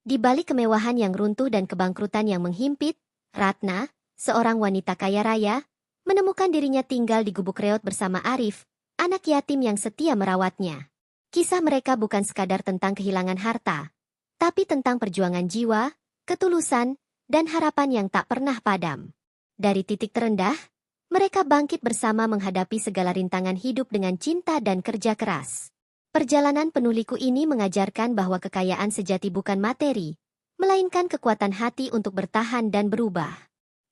Di balik kemewahan yang runtuh dan kebangkrutan yang menghimpit, Ratna, seorang wanita kaya raya, menemukan dirinya tinggal di gubuk reot bersama Arif, anak yatim yang setia merawatnya. Kisah mereka bukan sekadar tentang kehilangan harta, tapi tentang perjuangan jiwa, ketulusan, dan harapan yang tak pernah padam. Dari titik terendah, mereka bangkit bersama menghadapi segala rintangan hidup dengan cinta dan kerja keras. Perjalanan penuh liku ini mengajarkan bahwa kekayaan sejati bukan materi, melainkan kekuatan hati untuk bertahan dan berubah.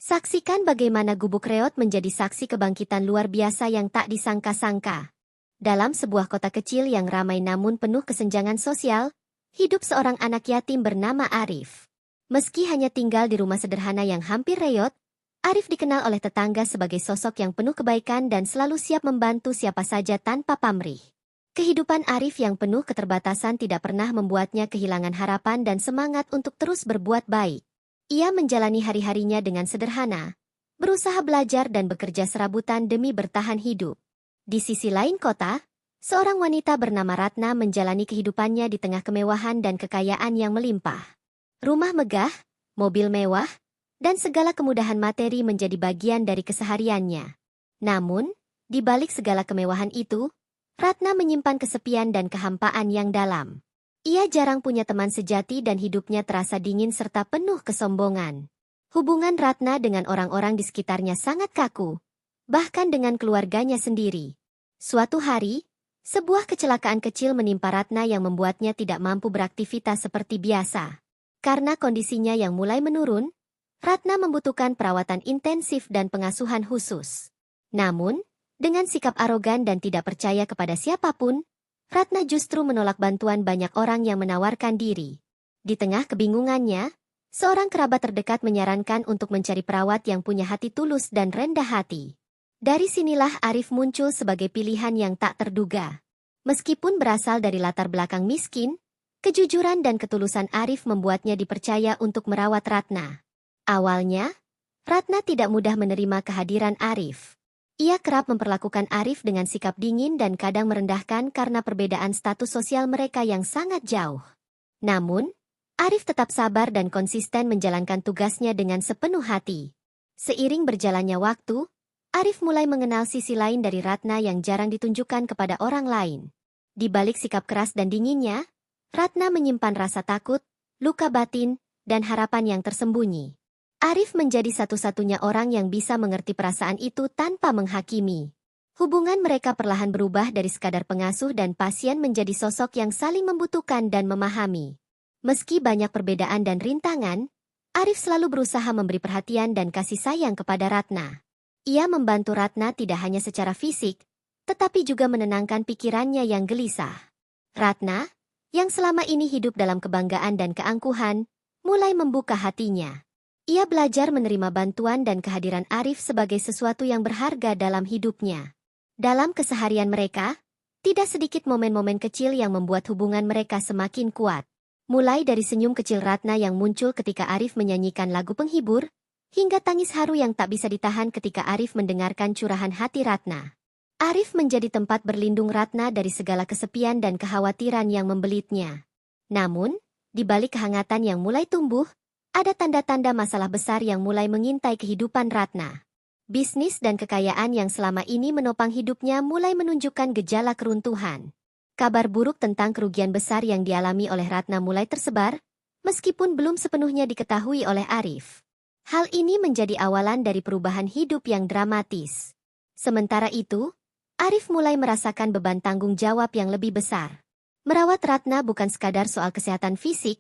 Saksikan bagaimana gubuk reot menjadi saksi kebangkitan luar biasa yang tak disangka-sangka. Dalam sebuah kota kecil yang ramai namun penuh kesenjangan sosial, hidup seorang anak yatim bernama Arif. Meski hanya tinggal di rumah sederhana yang hampir reot, Arif dikenal oleh tetangga sebagai sosok yang penuh kebaikan dan selalu siap membantu siapa saja tanpa pamrih. Kehidupan Arif yang penuh keterbatasan tidak pernah membuatnya kehilangan harapan dan semangat untuk terus berbuat baik. Ia menjalani hari-harinya dengan sederhana, berusaha belajar dan bekerja serabutan demi bertahan hidup. Di sisi lain kota, seorang wanita bernama Ratna menjalani kehidupannya di tengah kemewahan dan kekayaan yang melimpah. Rumah megah, mobil mewah, dan segala kemudahan materi menjadi bagian dari kesehariannya. Namun, di balik segala kemewahan itu, Ratna menyimpan kesepian dan kehampaan yang dalam. Ia jarang punya teman sejati dan hidupnya terasa dingin serta penuh kesombongan. Hubungan Ratna dengan orang-orang di sekitarnya sangat kaku, bahkan dengan keluarganya sendiri. Suatu hari, sebuah kecelakaan kecil menimpa Ratna yang membuatnya tidak mampu beraktivitas seperti biasa. Karena kondisinya yang mulai menurun, Ratna membutuhkan perawatan intensif dan pengasuhan khusus. Namun, dengan sikap arogan dan tidak percaya kepada siapapun, Ratna justru menolak bantuan banyak orang yang menawarkan diri. Di tengah kebingungannya, seorang kerabat terdekat menyarankan untuk mencari perawat yang punya hati tulus dan rendah hati. Dari sinilah Arif muncul sebagai pilihan yang tak terduga. Meskipun berasal dari latar belakang miskin, kejujuran dan ketulusan Arif membuatnya dipercaya untuk merawat Ratna. Awalnya, Ratna tidak mudah menerima kehadiran Arif. Ia kerap memperlakukan Arif dengan sikap dingin dan kadang merendahkan karena perbedaan status sosial mereka yang sangat jauh. Namun, Arif tetap sabar dan konsisten menjalankan tugasnya dengan sepenuh hati. Seiring berjalannya waktu, Arif mulai mengenal sisi lain dari Ratna yang jarang ditunjukkan kepada orang lain. Di balik sikap keras dan dinginnya, Ratna menyimpan rasa takut, luka batin, dan harapan yang tersembunyi. Arif menjadi satu-satunya orang yang bisa mengerti perasaan itu tanpa menghakimi. Hubungan mereka perlahan berubah dari sekadar pengasuh dan pasien menjadi sosok yang saling membutuhkan dan memahami. Meski banyak perbedaan dan rintangan, Arif selalu berusaha memberi perhatian dan kasih sayang kepada Ratna. Ia membantu Ratna tidak hanya secara fisik, tetapi juga menenangkan pikirannya yang gelisah. Ratna, yang selama ini hidup dalam kebanggaan dan keangkuhan, mulai membuka hatinya. Ia belajar menerima bantuan dan kehadiran Arif sebagai sesuatu yang berharga dalam hidupnya. Dalam keseharian mereka, tidak sedikit momen-momen kecil yang membuat hubungan mereka semakin kuat. Mulai dari senyum kecil Ratna yang muncul ketika Arif menyanyikan lagu penghibur, hingga tangis haru yang tak bisa ditahan ketika Arif mendengarkan curahan hati Ratna. Arif menjadi tempat berlindung Ratna dari segala kesepian dan kekhawatiran yang membelitnya. Namun, di balik kehangatan yang mulai tumbuh, ada tanda-tanda masalah besar yang mulai mengintai kehidupan Ratna. Bisnis dan kekayaan yang selama ini menopang hidupnya mulai menunjukkan gejala keruntuhan. Kabar buruk tentang kerugian besar yang dialami oleh Ratna mulai tersebar, meskipun belum sepenuhnya diketahui oleh Arif. Hal ini menjadi awalan dari perubahan hidup yang dramatis. Sementara itu, Arif mulai merasakan beban tanggung jawab yang lebih besar. Merawat Ratna bukan sekadar soal kesehatan fisik,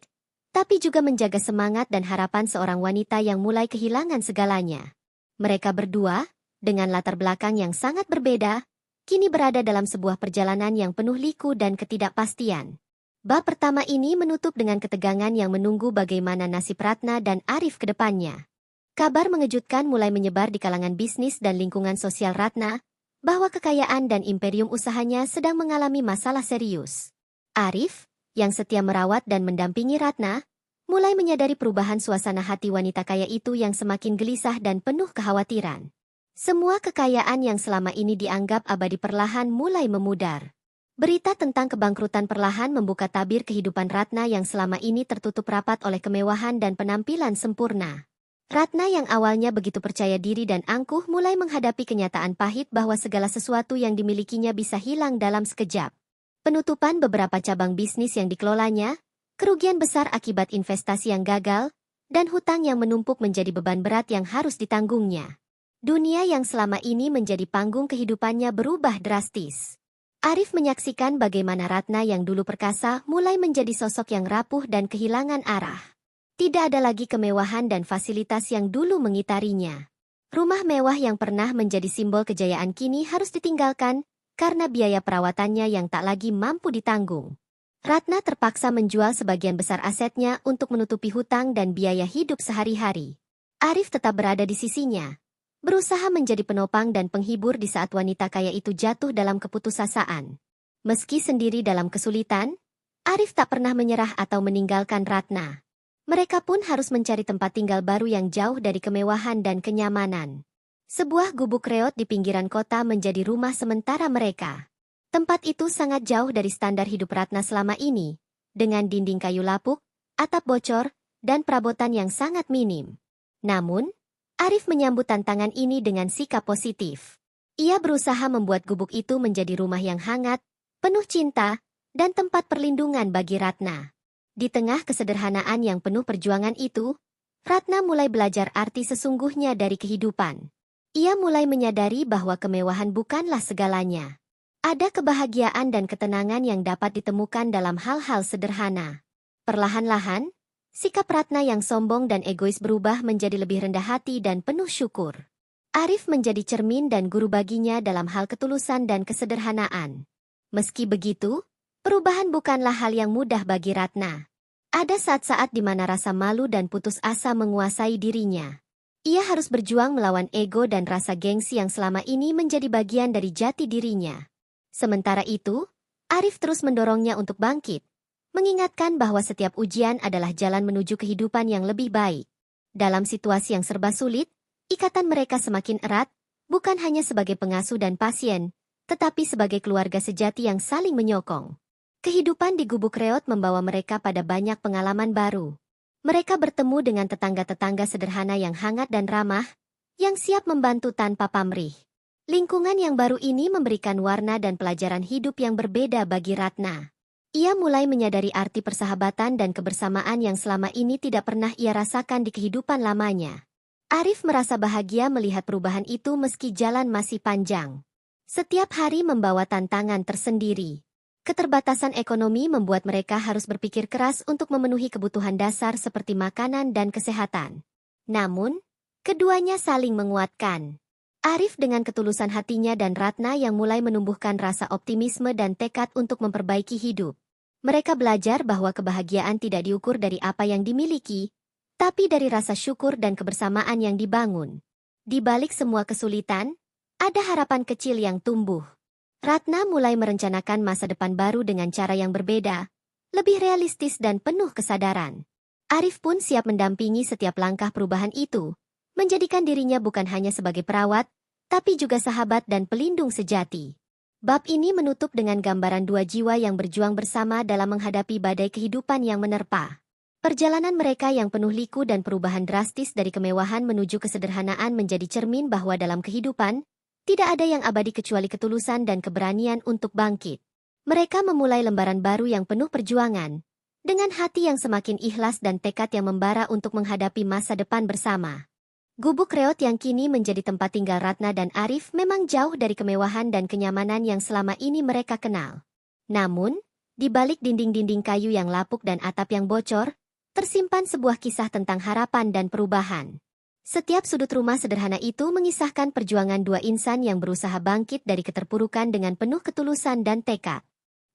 tapi juga menjaga semangat dan harapan seorang wanita yang mulai kehilangan segalanya. Mereka berdua, dengan latar belakang yang sangat berbeda, kini berada dalam sebuah perjalanan yang penuh liku dan ketidakpastian. Bab pertama ini menutup dengan ketegangan yang menunggu bagaimana nasib Ratna dan Arif ke depannya. Kabar mengejutkan mulai menyebar di kalangan bisnis dan lingkungan sosial Ratna, bahwa kekayaan dan imperium usahanya sedang mengalami masalah serius. Arif, yang setia merawat dan mendampingi Ratna, mulai menyadari perubahan suasana hati wanita kaya itu yang semakin gelisah dan penuh kekhawatiran. Semua kekayaan yang selama ini dianggap abadi perlahan mulai memudar. Berita tentang kebangkrutan perlahan membuka tabir kehidupan Ratna yang selama ini tertutup rapat oleh kemewahan dan penampilan sempurna. Ratna yang awalnya begitu percaya diri dan angkuh mulai menghadapi kenyataan pahit bahwa segala sesuatu yang dimilikinya bisa hilang dalam sekejap. Penutupan beberapa cabang bisnis yang dikelolanya, kerugian besar akibat investasi yang gagal, dan hutang yang menumpuk menjadi beban berat yang harus ditanggungnya. Dunia yang selama ini menjadi panggung kehidupannya berubah drastis. Arif menyaksikan bagaimana Ratna yang dulu perkasa mulai menjadi sosok yang rapuh dan kehilangan arah. Tidak ada lagi kemewahan dan fasilitas yang dulu mengitarinya. Rumah mewah yang pernah menjadi simbol kejayaan kini harus ditinggalkan karena biaya perawatannya yang tak lagi mampu ditanggung. Ratna terpaksa menjual sebagian besar asetnya untuk menutupi hutang dan biaya hidup sehari-hari. Arif tetap berada di sisinya, berusaha menjadi penopang dan penghibur di saat wanita kaya itu jatuh dalam keputusasaan. Meski sendiri dalam kesulitan, Arif tak pernah menyerah atau meninggalkan Ratna. Mereka pun harus mencari tempat tinggal baru yang jauh dari kemewahan dan kenyamanan. Sebuah gubuk reot di pinggiran kota menjadi rumah sementara mereka. Tempat itu sangat jauh dari standar hidup Ratna selama ini, dengan dinding kayu lapuk, atap bocor, dan perabotan yang sangat minim. Namun, Arif menyambut tantangan ini dengan sikap positif. Ia berusaha membuat gubuk itu menjadi rumah yang hangat, penuh cinta, dan tempat perlindungan bagi Ratna. Di tengah kesederhanaan yang penuh perjuangan itu, Ratna mulai belajar arti sesungguhnya dari kehidupan. Ia mulai menyadari bahwa kemewahan bukanlah segalanya. Ada kebahagiaan dan ketenangan yang dapat ditemukan dalam hal-hal sederhana. Perlahan-lahan, sikap Ratna yang sombong dan egois berubah menjadi lebih rendah hati dan penuh syukur. Arif menjadi cermin dan guru baginya dalam hal ketulusan dan kesederhanaan. Meski begitu, perubahan bukanlah hal yang mudah bagi Ratna. Ada saat-saat di mana rasa malu dan putus asa menguasai dirinya. Ia harus berjuang melawan ego dan rasa gengsi yang selama ini menjadi bagian dari jati dirinya. Sementara itu, Arif terus mendorongnya untuk bangkit, mengingatkan bahwa setiap ujian adalah jalan menuju kehidupan yang lebih baik. Dalam situasi yang serba sulit, ikatan mereka semakin erat, bukan hanya sebagai pengasuh dan pasien, tetapi sebagai keluarga sejati yang saling menyokong. Kehidupan di gubuk reot membawa mereka pada banyak pengalaman baru. Mereka bertemu dengan tetangga-tetangga sederhana yang hangat dan ramah, yang siap membantu tanpa pamrih. Lingkungan yang baru ini memberikan warna dan pelajaran hidup yang berbeda bagi Ratna. Ia mulai menyadari arti persahabatan dan kebersamaan yang selama ini tidak pernah ia rasakan di kehidupan lamanya. Arif merasa bahagia melihat perubahan itu meski jalan masih panjang. Setiap hari membawa tantangan tersendiri. Keterbatasan ekonomi membuat mereka harus berpikir keras untuk memenuhi kebutuhan dasar seperti makanan dan kesehatan. Namun, keduanya saling menguatkan. Arif dengan ketulusan hatinya dan Ratna yang mulai menumbuhkan rasa optimisme dan tekad untuk memperbaiki hidup. Mereka belajar bahwa kebahagiaan tidak diukur dari apa yang dimiliki, tapi dari rasa syukur dan kebersamaan yang dibangun. Di balik semua kesulitan, ada harapan kecil yang tumbuh. Ratna mulai merencanakan masa depan baru dengan cara yang berbeda, lebih realistis dan penuh kesadaran. Arif pun siap mendampingi setiap langkah perubahan itu, menjadikan dirinya bukan hanya sebagai perawat, tapi juga sahabat dan pelindung sejati. Bab ini menutup dengan gambaran dua jiwa yang berjuang bersama dalam menghadapi badai kehidupan yang menerpa. Perjalanan mereka yang penuh liku dan perubahan drastis dari kemewahan menuju kesederhanaan menjadi cermin bahwa dalam kehidupan, tidak ada yang abadi kecuali ketulusan dan keberanian untuk bangkit. Mereka memulai lembaran baru yang penuh perjuangan, dengan hati yang semakin ikhlas dan tekad yang membara untuk menghadapi masa depan bersama. Gubuk reot yang kini menjadi tempat tinggal Ratna dan Arif memang jauh dari kemewahan dan kenyamanan yang selama ini mereka kenal. Namun, di balik dinding-dinding kayu yang lapuk dan atap yang bocor, tersimpan sebuah kisah tentang harapan dan perubahan. Setiap sudut rumah sederhana itu mengisahkan perjuangan dua insan yang berusaha bangkit dari keterpurukan dengan penuh ketulusan dan tekad.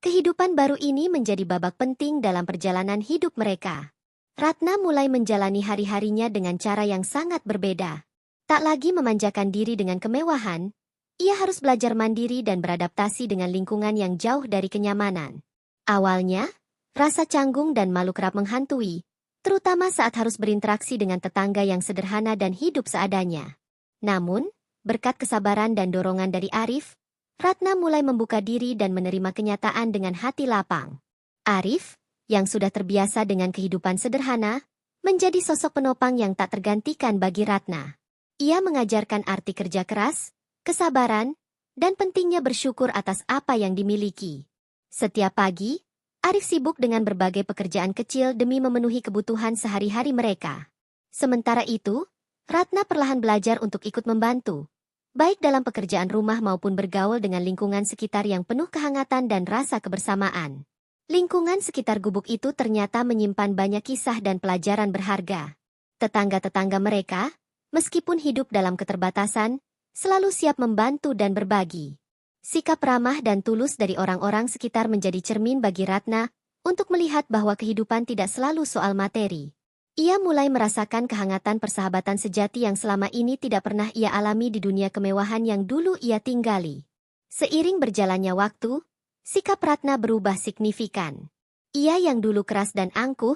Kehidupan baru ini menjadi babak penting dalam perjalanan hidup mereka. Ratna mulai menjalani hari-harinya dengan cara yang sangat berbeda. Tak lagi memanjakan diri dengan kemewahan, ia harus belajar mandiri dan beradaptasi dengan lingkungan yang jauh dari kenyamanan. Awalnya, rasa canggung dan malu kerap menghantui, terutama saat harus berinteraksi dengan tetangga yang sederhana dan hidup seadanya. Namun, berkat kesabaran dan dorongan dari Arif, Ratna mulai membuka diri dan menerima kenyataan dengan hati lapang. Arif, yang sudah terbiasa dengan kehidupan sederhana, menjadi sosok penopang yang tak tergantikan bagi Ratna. Ia mengajarkan arti kerja keras, kesabaran, dan pentingnya bersyukur atas apa yang dimiliki. Setiap pagi, Arif sibuk dengan berbagai pekerjaan kecil demi memenuhi kebutuhan sehari-hari mereka. Sementara itu, Ratna perlahan belajar untuk ikut membantu, baik dalam pekerjaan rumah maupun bergaul dengan lingkungan sekitar yang penuh kehangatan dan rasa kebersamaan. Lingkungan sekitar gubuk itu ternyata menyimpan banyak kisah dan pelajaran berharga. Tetangga-tetangga mereka, meskipun hidup dalam keterbatasan, selalu siap membantu dan berbagi. Sikap ramah dan tulus dari orang-orang sekitar menjadi cermin bagi Ratna untuk melihat bahwa kehidupan tidak selalu soal materi. Ia mulai merasakan kehangatan persahabatan sejati yang selama ini tidak pernah ia alami di dunia kemewahan yang dulu ia tinggali. Seiring berjalannya waktu, sikap Ratna berubah signifikan. Ia yang dulu keras dan angkuh,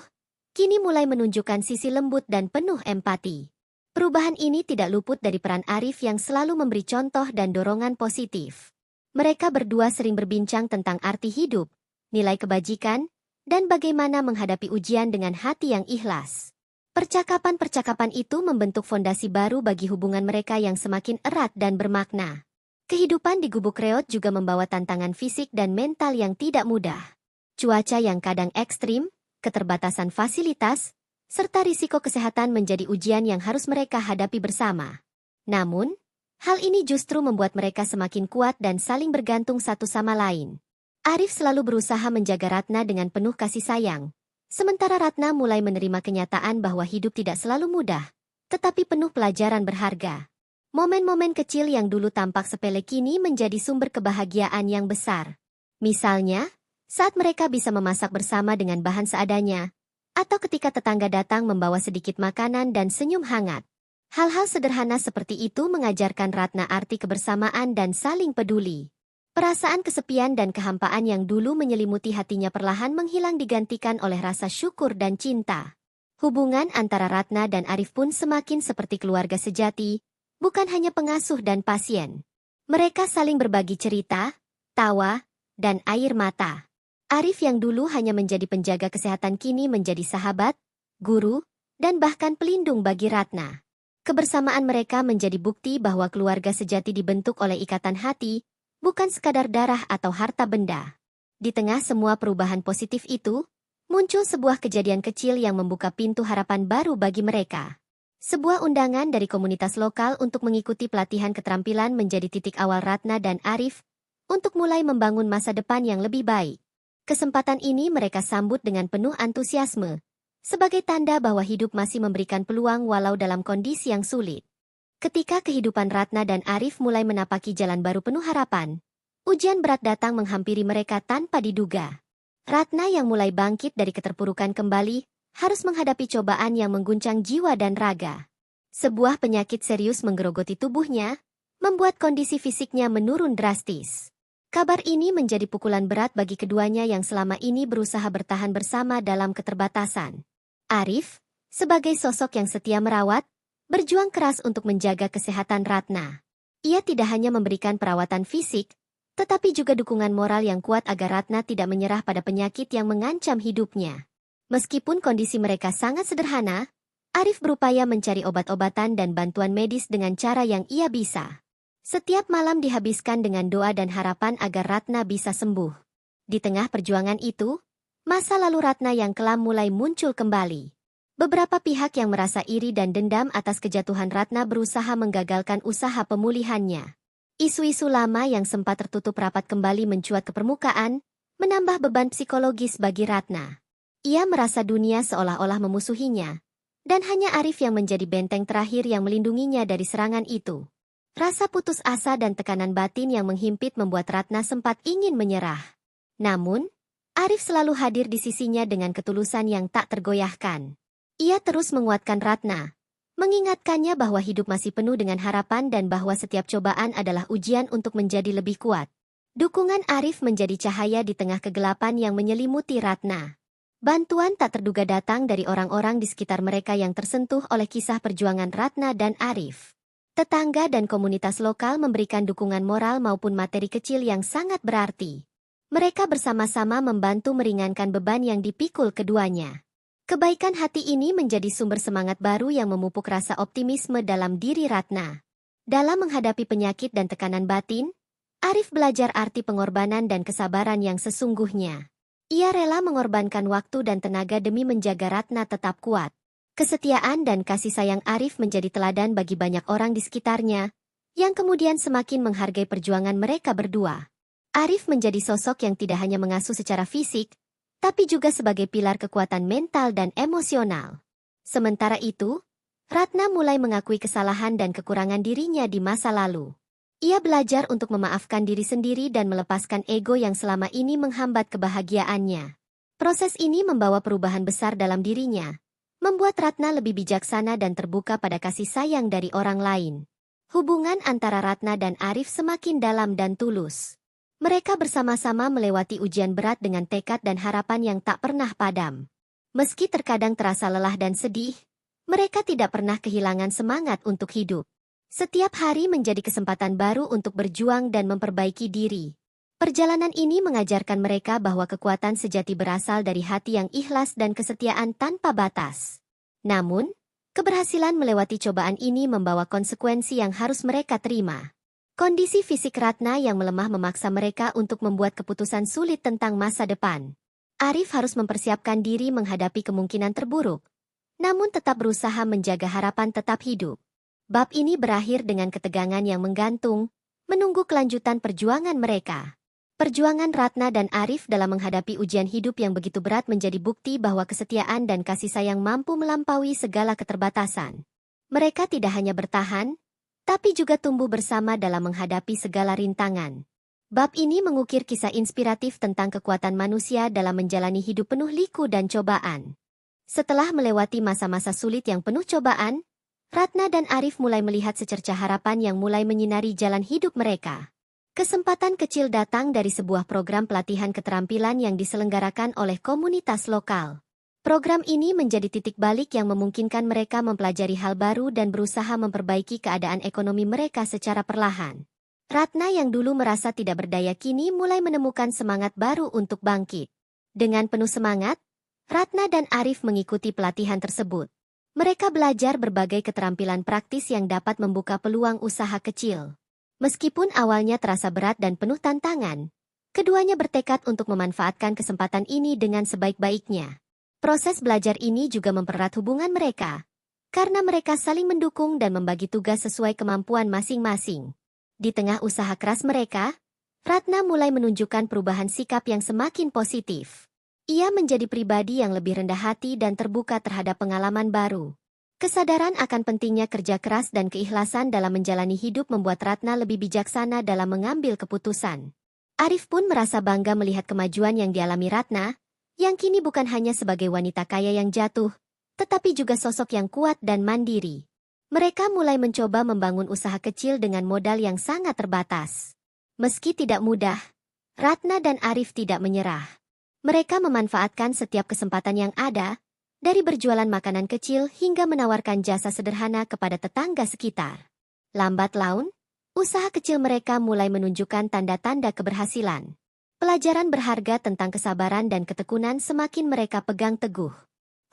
kini mulai menunjukkan sisi lembut dan penuh empati. Perubahan ini tidak luput dari peran Arif yang selalu memberi contoh dan dorongan positif. Mereka berdua sering berbincang tentang arti hidup, nilai kebajikan, dan bagaimana menghadapi ujian dengan hati yang ikhlas. Percakapan-percakapan itu membentuk fondasi baru bagi hubungan mereka yang semakin erat dan bermakna. Kehidupan di gubuk reot juga membawa tantangan fisik dan mental yang tidak mudah. Cuaca yang kadang ekstrim, keterbatasan fasilitas, serta risiko kesehatan menjadi ujian yang harus mereka hadapi bersama. Namun, hal ini justru membuat mereka semakin kuat dan saling bergantung satu sama lain. Arif selalu berusaha menjaga Ratna dengan penuh kasih sayang, sementara Ratna mulai menerima kenyataan bahwa hidup tidak selalu mudah, tetapi penuh pelajaran berharga. Momen-momen kecil yang dulu tampak sepele kini menjadi sumber kebahagiaan yang besar. Misalnya, saat mereka bisa memasak bersama dengan bahan seadanya, atau ketika tetangga datang membawa sedikit makanan dan senyum hangat. Hal-hal sederhana seperti itu mengajarkan Ratna arti kebersamaan dan saling peduli. Perasaan kesepian dan kehampaan yang dulu menyelimuti hatinya perlahan menghilang digantikan oleh rasa syukur dan cinta. Hubungan antara Ratna dan Arif pun semakin seperti keluarga sejati, bukan hanya pengasuh dan pasien. Mereka saling berbagi cerita, tawa, dan air mata. Arif yang dulu hanya menjadi penjaga kesehatan kini menjadi sahabat, guru, dan bahkan pelindung bagi Ratna. Kebersamaan mereka menjadi bukti bahwa keluarga sejati dibentuk oleh ikatan hati, bukan sekadar darah atau harta benda. Di tengah semua perubahan positif itu, muncul sebuah kejadian kecil yang membuka pintu harapan baru bagi mereka. Sebuah undangan dari komunitas lokal untuk mengikuti pelatihan keterampilan menjadi titik awal Ratna dan Arif untuk mulai membangun masa depan yang lebih baik. Kesempatan ini mereka sambut dengan penuh antusiasme, sebagai tanda bahwa hidup masih memberikan peluang walau dalam kondisi yang sulit. Ketika kehidupan Ratna dan Arif mulai menapaki jalan baru penuh harapan, ujian berat datang menghampiri mereka tanpa diduga. Ratna yang mulai bangkit dari keterpurukan kembali, harus menghadapi cobaan yang mengguncang jiwa dan raga. Sebuah penyakit serius menggerogoti tubuhnya, membuat kondisi fisiknya menurun drastis. Kabar ini menjadi pukulan berat bagi keduanya yang selama ini berusaha bertahan bersama dalam keterbatasan. Arif, sebagai sosok yang setia merawat, berjuang keras untuk menjaga kesehatan Ratna. Ia tidak hanya memberikan perawatan fisik, tetapi juga dukungan moral yang kuat agar Ratna tidak menyerah pada penyakit yang mengancam hidupnya. Meskipun kondisi mereka sangat sederhana, Arif berupaya mencari obat-obatan dan bantuan medis dengan cara yang ia bisa. Setiap malam dihabiskan dengan doa dan harapan agar Ratna bisa sembuh. Di tengah perjuangan itu, masa lalu Ratna yang kelam mulai muncul kembali. Beberapa pihak yang merasa iri dan dendam atas kejatuhan Ratna berusaha menggagalkan usaha pemulihannya. Isu-isu lama yang sempat tertutup rapat kembali mencuat ke permukaan, menambah beban psikologis bagi Ratna. Ia merasa dunia seolah-olah memusuhinya, dan hanya Arif yang menjadi benteng terakhir yang melindunginya dari serangan itu. Rasa putus asa dan tekanan batin yang menghimpit membuat Ratna sempat ingin menyerah. Namun, Arif selalu hadir di sisinya dengan ketulusan yang tak tergoyahkan. Ia terus menguatkan Ratna, mengingatkannya bahwa hidup masih penuh dengan harapan dan bahwa setiap cobaan adalah ujian untuk menjadi lebih kuat. Dukungan Arif menjadi cahaya di tengah kegelapan yang menyelimuti Ratna. Bantuan tak terduga datang dari orang-orang di sekitar mereka yang tersentuh oleh kisah perjuangan Ratna dan Arif. Tetangga dan komunitas lokal memberikan dukungan moral maupun materi kecil yang sangat berarti. Mereka bersama-sama membantu meringankan beban yang dipikul keduanya. Kebaikan hati ini menjadi sumber semangat baru yang memupuk rasa optimisme dalam diri Ratna. Dalam menghadapi penyakit dan tekanan batin, Arif belajar arti pengorbanan dan kesabaran yang sesungguhnya. Ia rela mengorbankan waktu dan tenaga demi menjaga Ratna tetap kuat. Kesetiaan dan kasih sayang Arif menjadi teladan bagi banyak orang di sekitarnya, yang kemudian semakin menghargai perjuangan mereka berdua. Arif menjadi sosok yang tidak hanya mengasuh secara fisik, tapi juga sebagai pilar kekuatan mental dan emosional. Sementara itu, Ratna mulai mengakui kesalahan dan kekurangan dirinya di masa lalu. Ia belajar untuk memaafkan diri sendiri dan melepaskan ego yang selama ini menghambat kebahagiaannya. Proses ini membawa perubahan besar dalam dirinya, membuat Ratna lebih bijaksana dan terbuka pada kasih sayang dari orang lain. Hubungan antara Ratna dan Arif semakin dalam dan tulus. Mereka bersama-sama melewati ujian berat dengan tekad dan harapan yang tak pernah padam. Meski terkadang terasa lelah dan sedih, mereka tidak pernah kehilangan semangat untuk hidup. Setiap hari menjadi kesempatan baru untuk berjuang dan memperbaiki diri. Perjalanan ini mengajarkan mereka bahwa kekuatan sejati berasal dari hati yang ikhlas dan kesetiaan tanpa batas. Namun, keberhasilan melewati cobaan ini membawa konsekuensi yang harus mereka terima. Kondisi fisik Ratna yang melemah memaksa mereka untuk membuat keputusan sulit tentang masa depan. Arif harus mempersiapkan diri menghadapi kemungkinan terburuk, namun tetap berusaha menjaga harapan tetap hidup. Bab ini berakhir dengan ketegangan yang menggantung, menunggu kelanjutan perjuangan mereka. Perjuangan Ratna dan Arif dalam menghadapi ujian hidup yang begitu berat menjadi bukti bahwa kesetiaan dan kasih sayang mampu melampaui segala keterbatasan. Mereka tidak hanya bertahan, tapi juga tumbuh bersama dalam menghadapi segala rintangan. Bab ini mengukir kisah inspiratif tentang kekuatan manusia dalam menjalani hidup penuh liku dan cobaan. Setelah melewati masa-masa sulit yang penuh cobaan, Ratna dan Arif mulai melihat secercah harapan yang mulai menyinari jalan hidup mereka. Kesempatan kecil datang dari sebuah program pelatihan keterampilan yang diselenggarakan oleh komunitas lokal. Program ini menjadi titik balik yang memungkinkan mereka mempelajari hal baru dan berusaha memperbaiki keadaan ekonomi mereka secara perlahan. Ratna yang dulu merasa tidak berdaya kini mulai menemukan semangat baru untuk bangkit. Dengan penuh semangat, Ratna dan Arif mengikuti pelatihan tersebut. Mereka belajar berbagai keterampilan praktis yang dapat membuka peluang usaha kecil. Meskipun awalnya terasa berat dan penuh tantangan, keduanya bertekad untuk memanfaatkan kesempatan ini dengan sebaik-baiknya. Proses belajar ini juga mempererat hubungan mereka, karena mereka saling mendukung dan membagi tugas sesuai kemampuan masing-masing. Di tengah usaha keras mereka, Ratna mulai menunjukkan perubahan sikap yang semakin positif. Ia menjadi pribadi yang lebih rendah hati dan terbuka terhadap pengalaman baru. Kesadaran akan pentingnya kerja keras dan keikhlasan dalam menjalani hidup membuat Ratna lebih bijaksana dalam mengambil keputusan. Arif pun merasa bangga melihat kemajuan yang dialami Ratna, yang kini bukan hanya sebagai wanita kaya yang jatuh, tetapi juga sosok yang kuat dan mandiri. Mereka mulai mencoba membangun usaha kecil dengan modal yang sangat terbatas. Meski tidak mudah, Ratna dan Arif tidak menyerah. Mereka memanfaatkan setiap kesempatan yang ada, dari berjualan makanan kecil hingga menawarkan jasa sederhana kepada tetangga sekitar. Lambat laun, usaha kecil mereka mulai menunjukkan tanda-tanda keberhasilan. Pelajaran berharga tentang kesabaran dan ketekunan semakin mereka pegang teguh.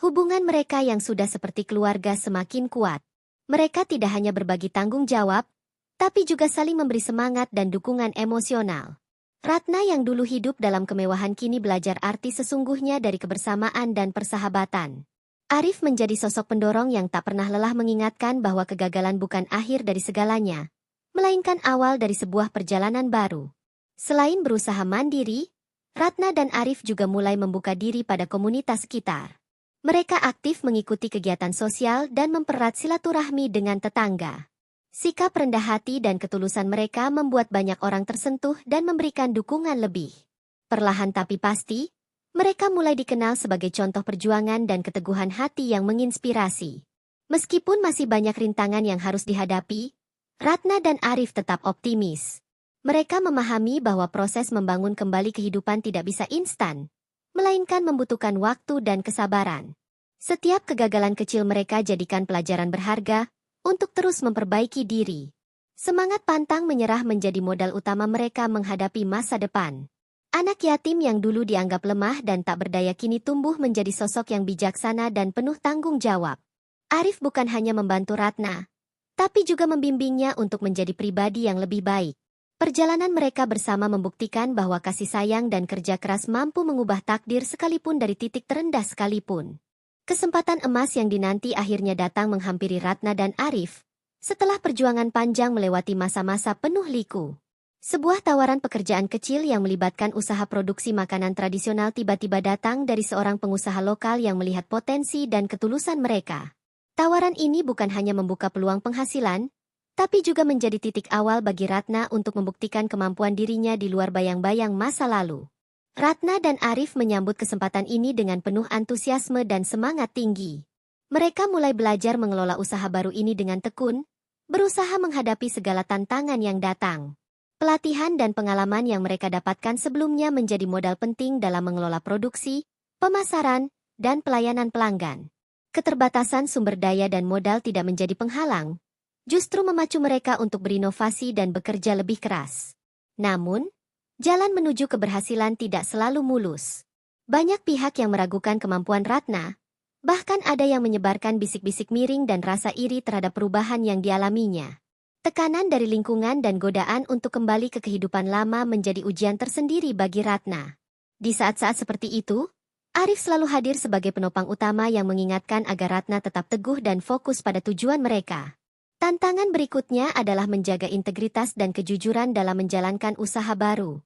Hubungan mereka yang sudah seperti keluarga semakin kuat. Mereka tidak hanya berbagi tanggung jawab, tapi juga saling memberi semangat dan dukungan emosional. Ratna yang dulu hidup dalam kemewahan kini belajar arti sesungguhnya dari kebersamaan dan persahabatan. Arif menjadi sosok pendorong yang tak pernah lelah mengingatkan bahwa kegagalan bukan akhir dari segalanya, melainkan awal dari sebuah perjalanan baru. Selain berusaha mandiri, Ratna dan Arif juga mulai membuka diri pada komunitas sekitar. Mereka aktif mengikuti kegiatan sosial dan mempererat silaturahmi dengan tetangga. Sikap rendah hati dan ketulusan mereka membuat banyak orang tersentuh dan memberikan dukungan lebih. Perlahan tapi pasti, mereka mulai dikenal sebagai contoh perjuangan dan keteguhan hati yang menginspirasi. Meskipun masih banyak rintangan yang harus dihadapi, Ratna dan Arif tetap optimis. Mereka memahami bahwa proses membangun kembali kehidupan tidak bisa instan, melainkan membutuhkan waktu dan kesabaran. Setiap kegagalan kecil mereka jadikan pelajaran berharga, untuk terus memperbaiki diri. Semangat pantang menyerah menjadi modal utama mereka menghadapi masa depan. Anak yatim yang dulu dianggap lemah dan tak berdaya kini tumbuh menjadi sosok yang bijaksana dan penuh tanggung jawab. Arif bukan hanya membantu Ratna, tapi juga membimbingnya untuk menjadi pribadi yang lebih baik. Perjalanan mereka bersama membuktikan bahwa kasih sayang dan kerja keras mampu mengubah takdir sekalipun dari titik terendah sekalipun. Kesempatan emas yang dinanti akhirnya datang menghampiri Ratna dan Arif, setelah perjuangan panjang melewati masa-masa penuh liku. Sebuah tawaran pekerjaan kecil yang melibatkan usaha produksi makanan tradisional tiba-tiba datang dari seorang pengusaha lokal yang melihat potensi dan ketulusan mereka. Tawaran ini bukan hanya membuka peluang penghasilan, tapi juga menjadi titik awal bagi Ratna untuk membuktikan kemampuan dirinya di luar bayang-bayang masa lalu. Ratna dan Arif menyambut kesempatan ini dengan penuh antusiasme dan semangat tinggi. Mereka mulai belajar mengelola usaha baru ini dengan tekun, berusaha menghadapi segala tantangan yang datang. Pelatihan dan pengalaman yang mereka dapatkan sebelumnya menjadi modal penting dalam mengelola produksi, pemasaran, dan pelayanan pelanggan. Keterbatasan sumber daya dan modal tidak menjadi penghalang, justru memacu mereka untuk berinovasi dan bekerja lebih keras. Namun, jalan menuju keberhasilan tidak selalu mulus. Banyak pihak yang meragukan kemampuan Ratna, bahkan ada yang menyebarkan bisik-bisik miring dan rasa iri terhadap perubahan yang dialaminya. Tekanan dari lingkungan dan godaan untuk kembali ke kehidupan lama menjadi ujian tersendiri bagi Ratna. Di saat-saat seperti itu, Arif selalu hadir sebagai penopang utama yang mengingatkan agar Ratna tetap teguh dan fokus pada tujuan mereka. Tantangan berikutnya adalah menjaga integritas dan kejujuran dalam menjalankan usaha baru.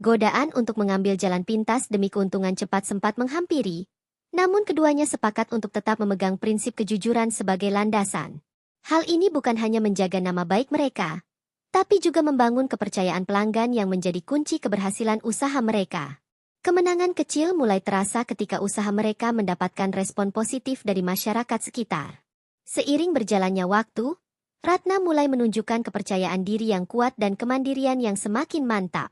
Godaan untuk mengambil jalan pintas demi keuntungan cepat sempat menghampiri, namun keduanya sepakat untuk tetap memegang prinsip kejujuran sebagai landasan. Hal ini bukan hanya menjaga nama baik mereka, tapi juga membangun kepercayaan pelanggan yang menjadi kunci keberhasilan usaha mereka. Kemenangan kecil mulai terasa ketika usaha mereka mendapatkan respon positif dari masyarakat sekitar. Seiring berjalannya waktu, Ratna mulai menunjukkan kepercayaan diri yang kuat dan kemandirian yang semakin mantap.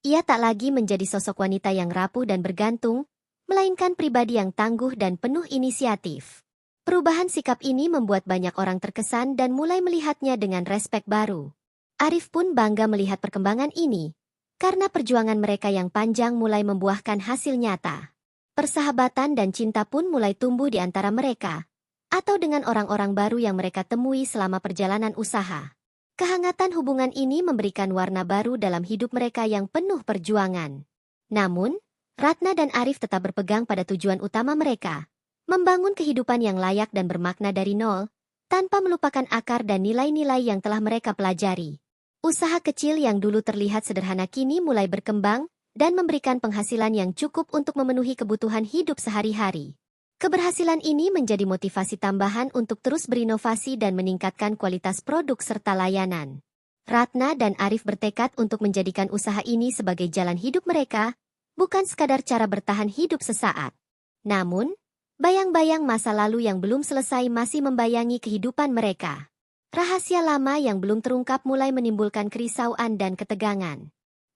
Ia tak lagi menjadi sosok wanita yang rapuh dan bergantung, melainkan pribadi yang tangguh dan penuh inisiatif. Perubahan sikap ini membuat banyak orang terkesan dan mulai melihatnya dengan respek baru. Arif pun bangga melihat perkembangan ini, karena perjuangan mereka yang panjang mulai membuahkan hasil nyata. Persahabatan dan cinta pun mulai tumbuh di antara mereka, atau dengan orang-orang baru yang mereka temui selama perjalanan usaha. Kehangatan hubungan ini memberikan warna baru dalam hidup mereka yang penuh perjuangan. Namun, Ratna dan Arif tetap berpegang pada tujuan utama mereka, membangun kehidupan yang layak dan bermakna dari nol, tanpa melupakan akar dan nilai-nilai yang telah mereka pelajari. Usaha kecil yang dulu terlihat sederhana kini mulai berkembang dan memberikan penghasilan yang cukup untuk memenuhi kebutuhan hidup sehari-hari. Keberhasilan ini menjadi motivasi tambahan untuk terus berinovasi dan meningkatkan kualitas produk serta layanan. Ratna dan Arif bertekad untuk menjadikan usaha ini sebagai jalan hidup mereka, bukan sekadar cara bertahan hidup sesaat. Namun, bayang-bayang masa lalu yang belum selesai masih membayangi kehidupan mereka. Rahasia lama yang belum terungkap mulai menimbulkan kerisauan dan ketegangan.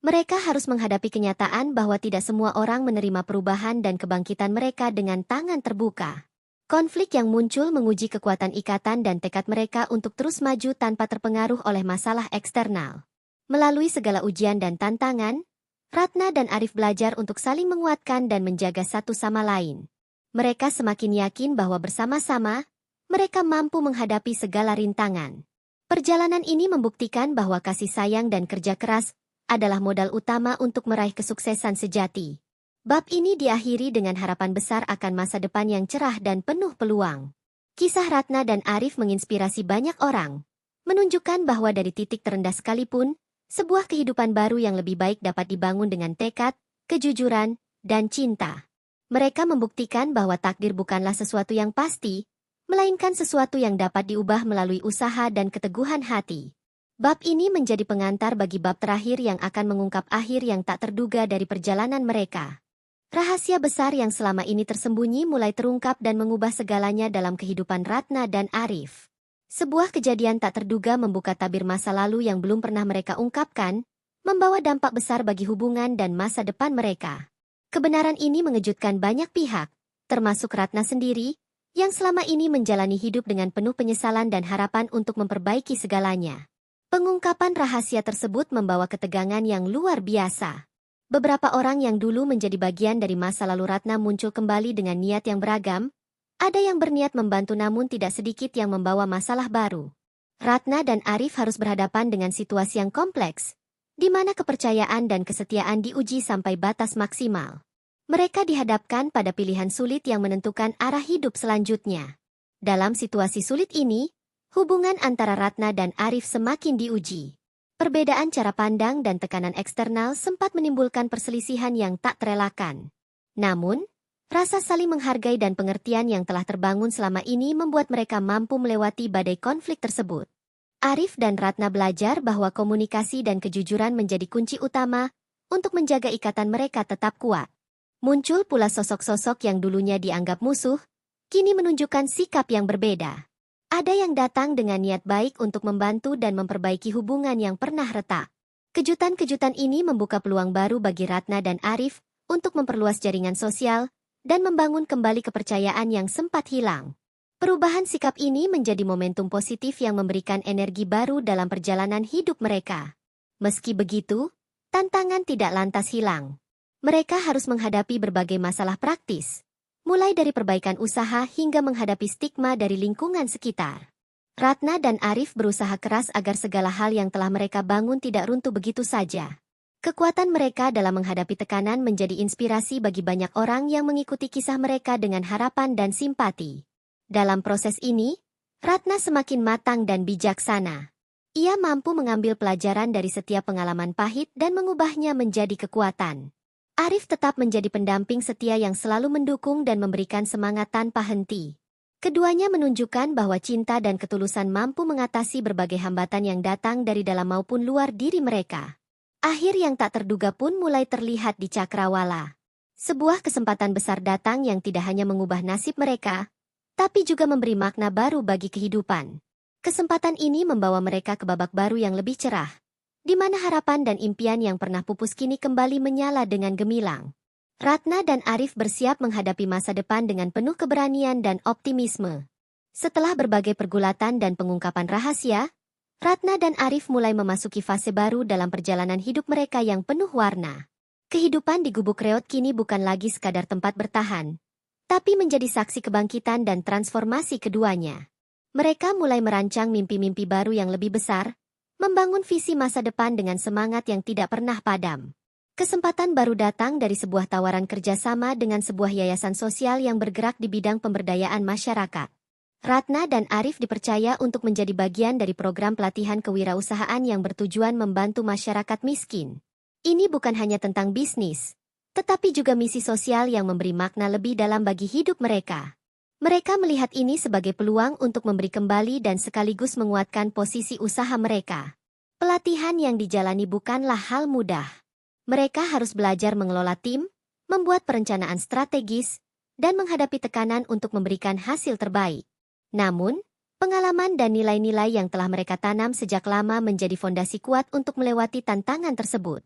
Mereka harus menghadapi kenyataan bahwa tidak semua orang menerima perubahan dan kebangkitan mereka dengan tangan terbuka. Konflik yang muncul menguji kekuatan ikatan dan tekad mereka untuk terus maju tanpa terpengaruh oleh masalah eksternal. Melalui segala ujian dan tantangan, Ratna dan Arif belajar untuk saling menguatkan dan menjaga satu sama lain. Mereka semakin yakin bahwa bersama-sama, mereka mampu menghadapi segala rintangan. Perjalanan ini membuktikan bahwa kasih sayang dan kerja keras adalah modal utama untuk meraih kesuksesan sejati. Bab ini diakhiri dengan harapan besar akan masa depan yang cerah dan penuh peluang. Kisah Ratna dan Arif menginspirasi banyak orang, menunjukkan bahwa dari titik terendah sekalipun, sebuah kehidupan baru yang lebih baik dapat dibangun dengan tekad, kejujuran, dan cinta. Mereka membuktikan bahwa takdir bukanlah sesuatu yang pasti, melainkan sesuatu yang dapat diubah melalui usaha dan keteguhan hati. Bab ini menjadi pengantar bagi bab terakhir yang akan mengungkap akhir yang tak terduga dari perjalanan mereka. Rahasia besar yang selama ini tersembunyi mulai terungkap dan mengubah segalanya dalam kehidupan Ratna dan Arif. Sebuah kejadian tak terduga membuka tabir masa lalu yang belum pernah mereka ungkapkan, membawa dampak besar bagi hubungan dan masa depan mereka. Kebenaran ini mengejutkan banyak pihak, termasuk Ratna sendiri, yang selama ini menjalani hidup dengan penuh penyesalan dan harapan untuk memperbaiki segalanya. Pengungkapan rahasia tersebut membawa ketegangan yang luar biasa. Beberapa orang yang dulu menjadi bagian dari masa lalu Ratna muncul kembali dengan niat yang beragam. Ada yang berniat membantu namun tidak sedikit yang membawa masalah baru. Ratna dan Arif harus berhadapan dengan situasi yang kompleks, di mana kepercayaan dan kesetiaan diuji sampai batas maksimal. Mereka dihadapkan pada pilihan sulit yang menentukan arah hidup selanjutnya. Dalam situasi sulit ini, hubungan antara Ratna dan Arif semakin diuji. Perbedaan cara pandang dan tekanan eksternal sempat menimbulkan perselisihan yang tak terelakkan. Namun, rasa saling menghargai dan pengertian yang telah terbangun selama ini membuat mereka mampu melewati badai konflik tersebut. Arif dan Ratna belajar bahwa komunikasi dan kejujuran menjadi kunci utama untuk menjaga ikatan mereka tetap kuat. Muncul pula sosok-sosok yang dulunya dianggap musuh, kini menunjukkan sikap yang berbeda. Ada yang datang dengan niat baik untuk membantu dan memperbaiki hubungan yang pernah retak. Kejutan-kejutan ini membuka peluang baru bagi Ratna dan Arif untuk memperluas jaringan sosial dan membangun kembali kepercayaan yang sempat hilang. Perubahan sikap ini menjadi momentum positif yang memberikan energi baru dalam perjalanan hidup mereka. Meski begitu, tantangan tidak lantas hilang. Mereka harus menghadapi berbagai masalah praktis, mulai dari perbaikan usaha hingga menghadapi stigma dari lingkungan sekitar. Ratna dan Arif berusaha keras agar segala hal yang telah mereka bangun tidak runtuh begitu saja. Kekuatan mereka dalam menghadapi tekanan menjadi inspirasi bagi banyak orang yang mengikuti kisah mereka dengan harapan dan simpati. Dalam proses ini, Ratna semakin matang dan bijaksana. Ia mampu mengambil pelajaran dari setiap pengalaman pahit dan mengubahnya menjadi kekuatan. Arif tetap menjadi pendamping setia yang selalu mendukung dan memberikan semangat tanpa henti. Keduanya menunjukkan bahwa cinta dan ketulusan mampu mengatasi berbagai hambatan yang datang dari dalam maupun luar diri mereka. Akhir yang tak terduga pun mulai terlihat di Cakrawala. Sebuah kesempatan besar datang yang tidak hanya mengubah nasib mereka, tapi juga memberi makna baru bagi kehidupan. Kesempatan ini membawa mereka ke babak baru yang lebih cerah, di mana harapan dan impian yang pernah pupus kini kembali menyala dengan gemilang. Ratna dan Arif bersiap menghadapi masa depan dengan penuh keberanian dan optimisme. Setelah berbagai pergulatan dan pengungkapan rahasia, Ratna dan Arif mulai memasuki fase baru dalam perjalanan hidup mereka yang penuh warna. Kehidupan di Gubuk Reot kini bukan lagi sekadar tempat bertahan, tapi menjadi saksi kebangkitan dan transformasi keduanya. Mereka mulai merancang mimpi-mimpi baru yang lebih besar, membangun visi masa depan dengan semangat yang tidak pernah padam. Kesempatan baru datang dari sebuah tawaran kerjasama dengan sebuah yayasan sosial yang bergerak di bidang pemberdayaan masyarakat. Ratna dan Arif dipercaya untuk menjadi bagian dari program pelatihan kewirausahaan yang bertujuan membantu masyarakat miskin. Ini bukan hanya tentang bisnis, tetapi juga misi sosial yang memberi makna lebih dalam bagi hidup mereka. Mereka melihat ini sebagai peluang untuk memberi kembali dan sekaligus menguatkan posisi usaha mereka. Pelatihan yang dijalani bukanlah hal mudah. Mereka harus belajar mengelola tim, membuat perencanaan strategis, dan menghadapi tekanan untuk memberikan hasil terbaik. Namun, pengalaman dan nilai-nilai yang telah mereka tanam sejak lama menjadi fondasi kuat untuk melewati tantangan tersebut.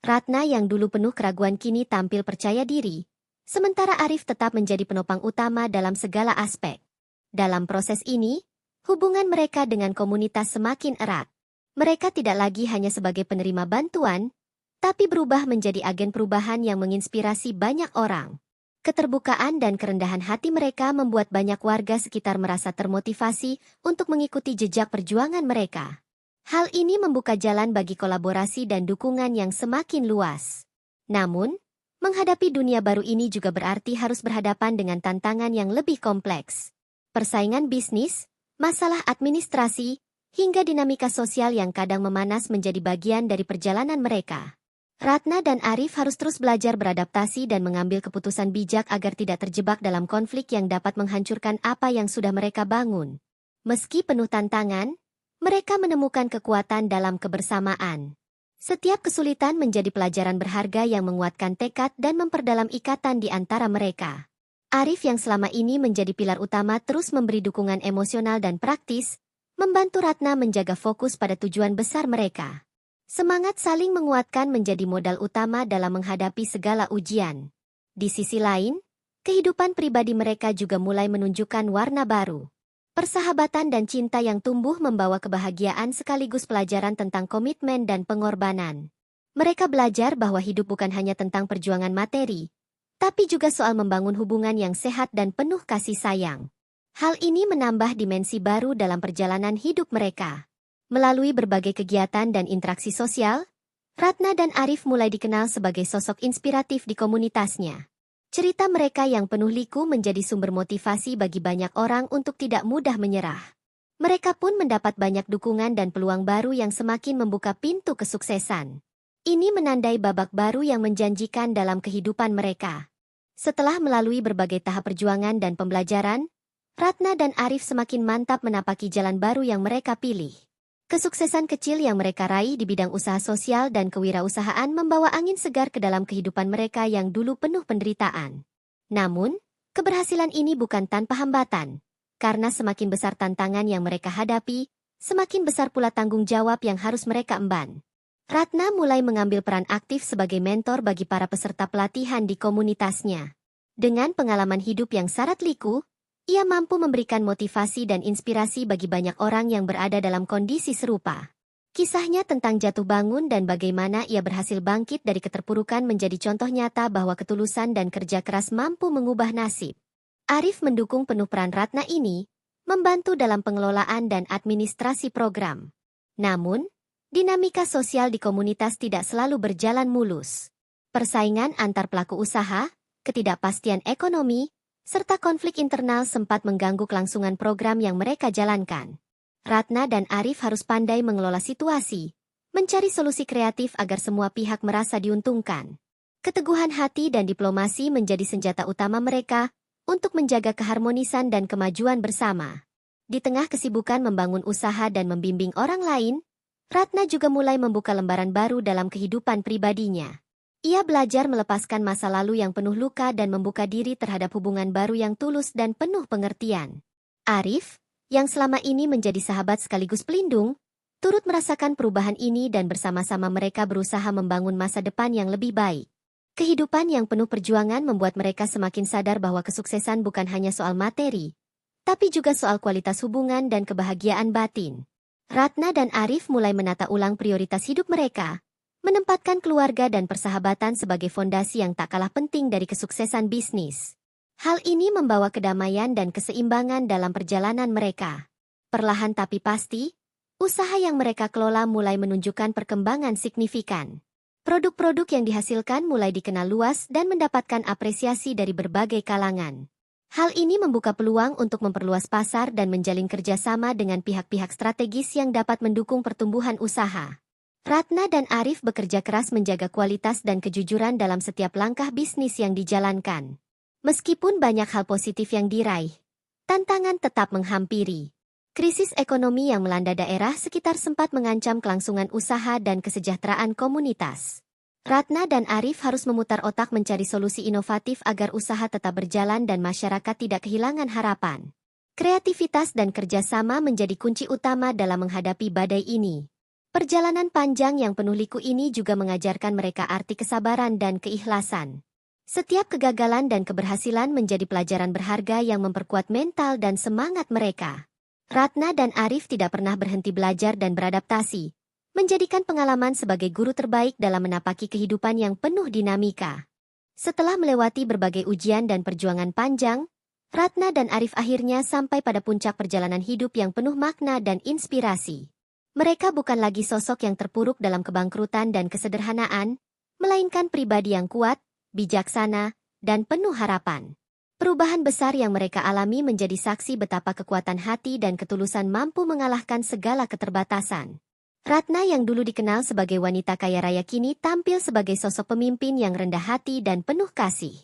Ratna yang dulu penuh keraguan kini tampil percaya diri, sementara Arif tetap menjadi penopang utama dalam segala aspek. Dalam proses ini, hubungan mereka dengan komunitas semakin erat. Mereka tidak lagi hanya sebagai penerima bantuan, tapi berubah menjadi agen perubahan yang menginspirasi banyak orang. Keterbukaan dan kerendahan hati mereka membuat banyak warga sekitar merasa termotivasi untuk mengikuti jejak perjuangan mereka. Hal ini membuka jalan bagi kolaborasi dan dukungan yang semakin luas. Namun, menghadapi dunia baru ini juga berarti harus berhadapan dengan tantangan yang lebih kompleks. Persaingan bisnis, masalah administrasi, hingga dinamika sosial yang kadang memanas menjadi bagian dari perjalanan mereka. Ratna dan Arif harus terus belajar beradaptasi dan mengambil keputusan bijak agar tidak terjebak dalam konflik yang dapat menghancurkan apa yang sudah mereka bangun. Meski penuh tantangan, mereka menemukan kekuatan dalam kebersamaan. Setiap kesulitan menjadi pelajaran berharga yang menguatkan tekad dan memperdalam ikatan di antara mereka. Arif yang selama ini menjadi pilar utama terus memberi dukungan emosional dan praktis, membantu Ratna menjaga fokus pada tujuan besar mereka. Semangat saling menguatkan menjadi modal utama dalam menghadapi segala ujian. Di sisi lain, Kehidupan pribadi mereka juga mulai menunjukkan warna baru. Persahabatan dan cinta yang tumbuh membawa kebahagiaan sekaligus pelajaran tentang komitmen dan pengorbanan. Mereka belajar bahwa hidup bukan hanya tentang perjuangan materi, tapi juga soal membangun hubungan yang sehat dan penuh kasih sayang. Hal ini menambah dimensi baru dalam perjalanan hidup mereka. Melalui berbagai kegiatan dan interaksi sosial, Ratna dan Arif mulai dikenal sebagai sosok inspiratif di komunitasnya. Cerita mereka yang penuh liku menjadi sumber motivasi bagi banyak orang untuk tidak mudah menyerah. Mereka pun mendapat banyak dukungan dan peluang baru yang semakin membuka pintu kesuksesan. Ini menandai babak baru yang menjanjikan dalam kehidupan mereka. Setelah melalui berbagai tahap perjuangan dan pembelajaran, Ratna dan Arif semakin mantap menapaki jalan baru yang mereka pilih. Kesuksesan kecil yang mereka raih di bidang usaha sosial dan kewirausahaan membawa angin segar ke dalam kehidupan mereka yang dulu penuh penderitaan. Namun, keberhasilan ini bukan tanpa hambatan. Karena semakin besar tantangan yang mereka hadapi, semakin besar pula tanggung jawab yang harus mereka emban. Ratna mulai mengambil peran aktif sebagai mentor bagi para peserta pelatihan di komunitasnya. Dengan pengalaman hidup yang syarat liku, ia mampu memberikan motivasi dan inspirasi bagi banyak orang yang berada dalam kondisi serupa. Kisahnya tentang jatuh bangun dan bagaimana ia berhasil bangkit dari keterpurukan menjadi contoh nyata bahwa ketulusan dan kerja keras mampu mengubah nasib. Arif mendukung penuh peran Ratna ini, membantu dalam pengelolaan dan administrasi program. Namun, dinamika sosial di komunitas tidak selalu berjalan mulus. Persaingan antar pelaku usaha, ketidakpastian ekonomi, serta konflik internal sempat mengganggu kelangsungan program yang mereka jalankan. Ratna dan Arif harus pandai mengelola situasi, mencari solusi kreatif agar semua pihak merasa diuntungkan. Keteguhan hati dan diplomasi menjadi senjata utama mereka untuk menjaga keharmonisan dan kemajuan bersama. Di tengah kesibukan membangun usaha dan membimbing orang lain, Ratna juga mulai membuka lembaran baru dalam kehidupan pribadinya. Ia belajar melepaskan masa lalu yang penuh luka dan membuka diri terhadap hubungan baru yang tulus dan penuh pengertian. Arif, yang selama ini menjadi sahabat sekaligus pelindung, turut merasakan perubahan ini dan bersama-sama mereka berusaha membangun masa depan yang lebih baik. Kehidupan yang penuh perjuangan membuat mereka semakin sadar bahwa kesuksesan bukan hanya soal materi, tapi juga soal kualitas hubungan dan kebahagiaan batin. Ratna dan Arif mulai menata ulang prioritas hidup mereka, menempatkan keluarga dan persahabatan sebagai fondasi yang tak kalah penting dari kesuksesan bisnis. Hal ini membawa kedamaian dan keseimbangan dalam perjalanan mereka. Perlahan tapi pasti, usaha yang mereka kelola mulai menunjukkan perkembangan signifikan. Produk-produk yang dihasilkan mulai dikenal luas dan mendapatkan apresiasi dari berbagai kalangan. Hal ini membuka peluang untuk memperluas pasar dan menjalin kerjasama dengan pihak-pihak strategis yang dapat mendukung pertumbuhan usaha. Ratna dan Arif bekerja keras menjaga kualitas dan kejujuran dalam setiap langkah bisnis yang dijalankan. Meskipun banyak hal positif yang diraih, tantangan tetap menghampiri. Krisis ekonomi yang melanda daerah sekitar sempat mengancam kelangsungan usaha dan kesejahteraan komunitas. Ratna dan Arif harus memutar otak mencari solusi inovatif agar usaha tetap berjalan dan masyarakat tidak kehilangan harapan. Kreativitas dan kerjasama menjadi kunci utama dalam menghadapi badai ini. Perjalanan panjang yang penuh liku ini juga mengajarkan mereka arti kesabaran dan keikhlasan. Setiap kegagalan dan keberhasilan menjadi pelajaran berharga yang memperkuat mental dan semangat mereka. Ratna dan Arif tidak pernah berhenti belajar dan beradaptasi, menjadikan pengalaman sebagai guru terbaik dalam menapaki kehidupan yang penuh dinamika. Setelah melewati berbagai ujian dan perjuangan panjang, Ratna dan Arif akhirnya sampai pada puncak perjalanan hidup yang penuh makna dan inspirasi. Mereka bukan lagi sosok yang terpuruk dalam kebangkrutan dan kesederhanaan, melainkan pribadi yang kuat, bijaksana, dan penuh harapan. Perubahan besar yang mereka alami menjadi saksi betapa kekuatan hati dan ketulusan mampu mengalahkan segala keterbatasan. Ratna yang dulu dikenal sebagai wanita kaya raya kini tampil sebagai sosok pemimpin yang rendah hati dan penuh kasih.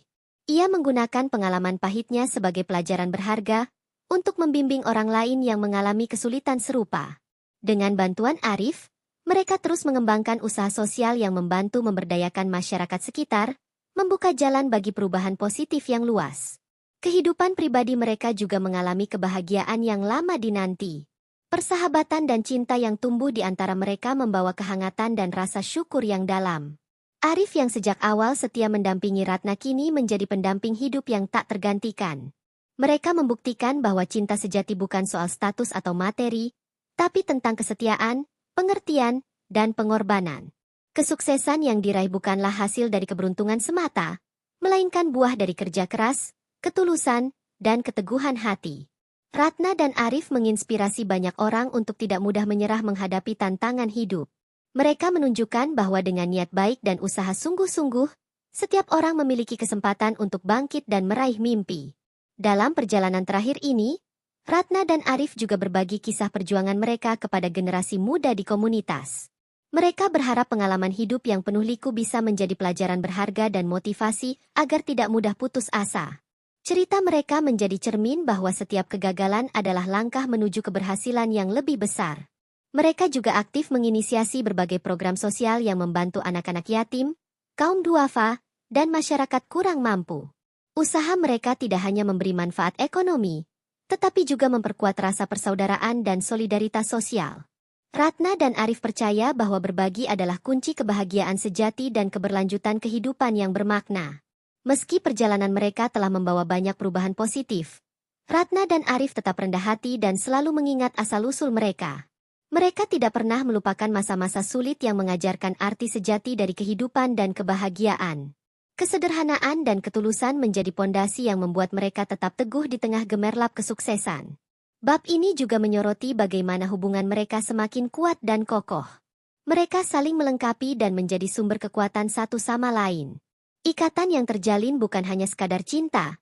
Ia menggunakan pengalaman pahitnya sebagai pelajaran berharga untuk membimbing orang lain yang mengalami kesulitan serupa. Dengan bantuan Arif, mereka terus mengembangkan usaha sosial yang membantu memberdayakan masyarakat sekitar, membuka jalan bagi perubahan positif yang luas. Kehidupan pribadi mereka juga mengalami kebahagiaan yang lama dinanti. Persahabatan dan cinta yang tumbuh di antara mereka membawa kehangatan dan rasa syukur yang dalam. Arif yang sejak awal setia mendampingi Ratna kini menjadi pendamping hidup yang tak tergantikan. Mereka membuktikan bahwa cinta sejati bukan soal status atau materi, tapi tentang kesetiaan, pengertian, dan pengorbanan. Kesuksesan yang diraih bukanlah hasil dari keberuntungan semata, melainkan buah dari kerja keras, ketulusan, dan keteguhan hati. Ratna dan Arif menginspirasi banyak orang untuk tidak mudah menyerah menghadapi tantangan hidup. Mereka menunjukkan bahwa dengan niat baik dan usaha sungguh-sungguh, setiap orang memiliki kesempatan untuk bangkit dan meraih mimpi. Dalam perjalanan terakhir ini, Ratna dan Arif juga berbagi kisah perjuangan mereka kepada generasi muda di komunitas. Mereka berharap pengalaman hidup yang penuh liku bisa menjadi pelajaran berharga dan motivasi agar tidak mudah putus asa. Cerita mereka menjadi cermin bahwa setiap kegagalan adalah langkah menuju keberhasilan yang lebih besar. Mereka juga aktif menginisiasi berbagai program sosial yang membantu anak-anak yatim, kaum duafa, dan masyarakat kurang mampu. Usaha mereka tidak hanya memberi manfaat ekonomi, tetapi juga memperkuat rasa persaudaraan dan solidaritas sosial. Ratna dan Arif percaya bahwa berbagi adalah kunci kebahagiaan sejati dan keberlanjutan kehidupan yang bermakna. Meski perjalanan mereka telah membawa banyak perubahan positif, Ratna dan Arif tetap rendah hati dan selalu mengingat asal-usul mereka. Mereka tidak pernah melupakan masa-masa sulit yang mengajarkan arti sejati dari kehidupan dan kebahagiaan. Kesederhanaan dan ketulusan menjadi pondasi yang membuat mereka tetap teguh di tengah gemerlap kesuksesan. Bab ini juga menyoroti bagaimana hubungan mereka semakin kuat dan kokoh. Mereka saling melengkapi dan menjadi sumber kekuatan satu sama lain. Ikatan yang terjalin bukan hanya sekadar cinta,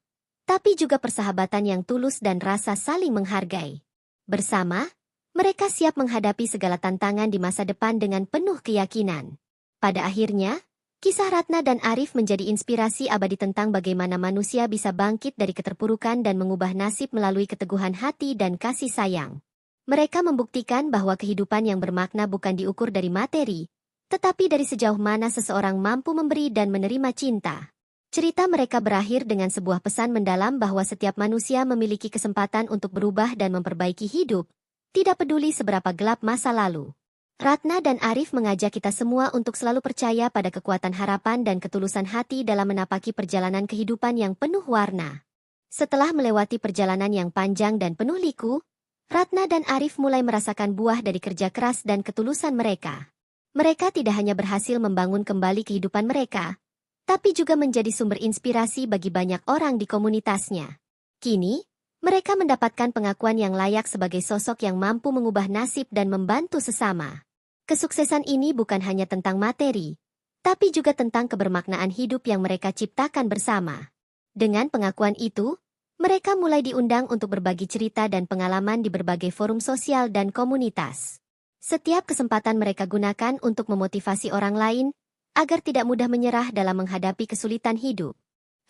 tapi juga persahabatan yang tulus dan rasa saling menghargai. Bersama, mereka siap menghadapi segala tantangan di masa depan dengan penuh keyakinan. Pada akhirnya, kisah Ratna dan Arif menjadi inspirasi abadi tentang bagaimana manusia bisa bangkit dari keterpurukan dan mengubah nasib melalui keteguhan hati dan kasih sayang. Mereka membuktikan bahwa kehidupan yang bermakna bukan diukur dari materi, tetapi dari sejauh mana seseorang mampu memberi dan menerima cinta. Cerita mereka berakhir dengan sebuah pesan mendalam bahwa setiap manusia memiliki kesempatan untuk berubah dan memperbaiki hidup, tidak peduli seberapa gelap masa lalu. Ratna dan Arif mengajak kita semua untuk selalu percaya pada kekuatan harapan dan ketulusan hati dalam menapaki perjalanan kehidupan yang penuh warna. Setelah melewati perjalanan yang panjang dan penuh liku, Ratna dan Arif mulai merasakan buah dari kerja keras dan ketulusan mereka. Mereka tidak hanya berhasil membangun kembali kehidupan mereka, tapi juga menjadi sumber inspirasi bagi banyak orang di komunitasnya. Kini, mereka mendapatkan pengakuan yang layak sebagai sosok yang mampu mengubah nasib dan membantu sesama. Kesuksesan ini bukan hanya tentang materi, tapi juga tentang kebermaknaan hidup yang mereka ciptakan bersama. Dengan pengakuan itu, mereka mulai diundang untuk berbagi cerita dan pengalaman di berbagai forum sosial dan komunitas. Setiap kesempatan mereka gunakan untuk memotivasi orang lain, agar tidak mudah menyerah dalam menghadapi kesulitan hidup.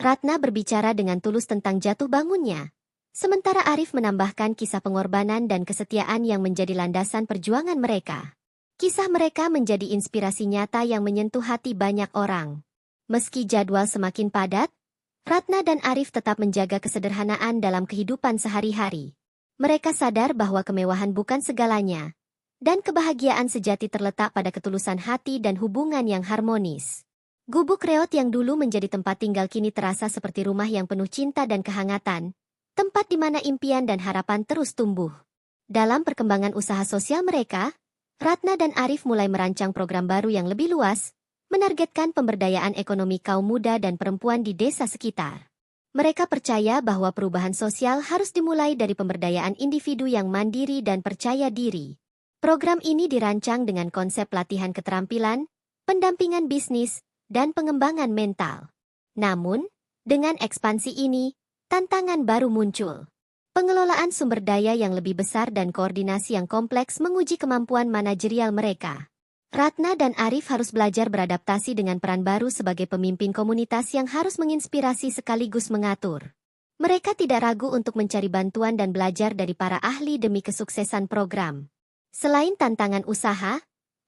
Ratna berbicara dengan tulus tentang jatuh bangunnya, sementara Arif menambahkan kisah pengorbanan dan kesetiaan yang menjadi landasan perjuangan mereka. Kisah mereka menjadi inspirasi nyata yang menyentuh hati banyak orang. Meski jadwal semakin padat, Ratna dan Arif tetap menjaga kesederhanaan dalam kehidupan sehari-hari. Mereka sadar bahwa kemewahan bukan segalanya, dan kebahagiaan sejati terletak pada ketulusan hati dan hubungan yang harmonis. Gubuk Reot yang dulu menjadi tempat tinggal kini terasa seperti rumah yang penuh cinta dan kehangatan, tempat di mana impian dan harapan terus tumbuh. Dalam perkembangan usaha sosial mereka, Ratna dan Arif mulai merancang program baru yang lebih luas, menargetkan pemberdayaan ekonomi kaum muda dan perempuan di desa sekitar. Mereka percaya bahwa perubahan sosial harus dimulai dari pemberdayaan individu yang mandiri dan percaya diri. Program ini dirancang dengan konsep latihan keterampilan, pendampingan bisnis, dan pengembangan mental. Namun, dengan ekspansi ini, tantangan baru muncul. Pengelolaan sumber daya yang lebih besar dan koordinasi yang kompleks menguji kemampuan manajerial mereka. Ratna dan Arif harus belajar beradaptasi dengan peran baru sebagai pemimpin komunitas yang harus menginspirasi sekaligus mengatur. Mereka tidak ragu untuk mencari bantuan dan belajar dari para ahli demi kesuksesan program. Selain tantangan usaha,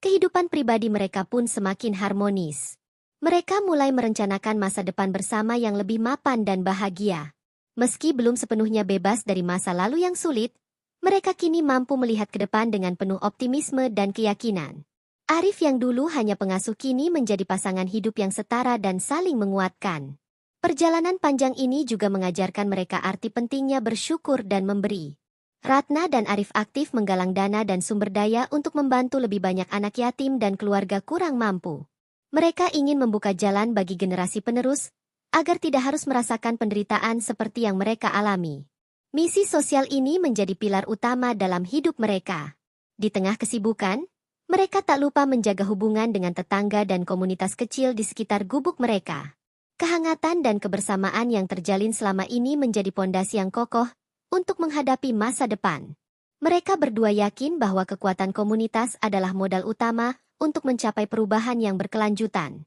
kehidupan pribadi mereka pun semakin harmonis. Mereka mulai merencanakan masa depan bersama yang lebih mapan dan bahagia. Meski belum sepenuhnya bebas dari masa lalu yang sulit, mereka kini mampu melihat ke depan dengan penuh optimisme dan keyakinan. Arif yang dulu hanya pengasuh kini menjadi pasangan hidup yang setara dan saling menguatkan. Perjalanan panjang ini juga mengajarkan mereka arti pentingnya bersyukur dan memberi. Ratna dan Arif aktif menggalang dana dan sumber daya untuk membantu lebih banyak anak yatim dan keluarga kurang mampu. Mereka ingin membuka jalan bagi generasi penerus, agar tidak harus merasakan penderitaan seperti yang mereka alami. Misi sosial ini menjadi pilar utama dalam hidup mereka. Di tengah kesibukan, mereka tak lupa menjaga hubungan dengan tetangga dan komunitas kecil di sekitar gubuk mereka. Kehangatan dan kebersamaan yang terjalin selama ini menjadi pondasi yang kokoh untuk menghadapi masa depan. Mereka berdua yakin bahwa kekuatan komunitas adalah modal utama untuk mencapai perubahan yang berkelanjutan.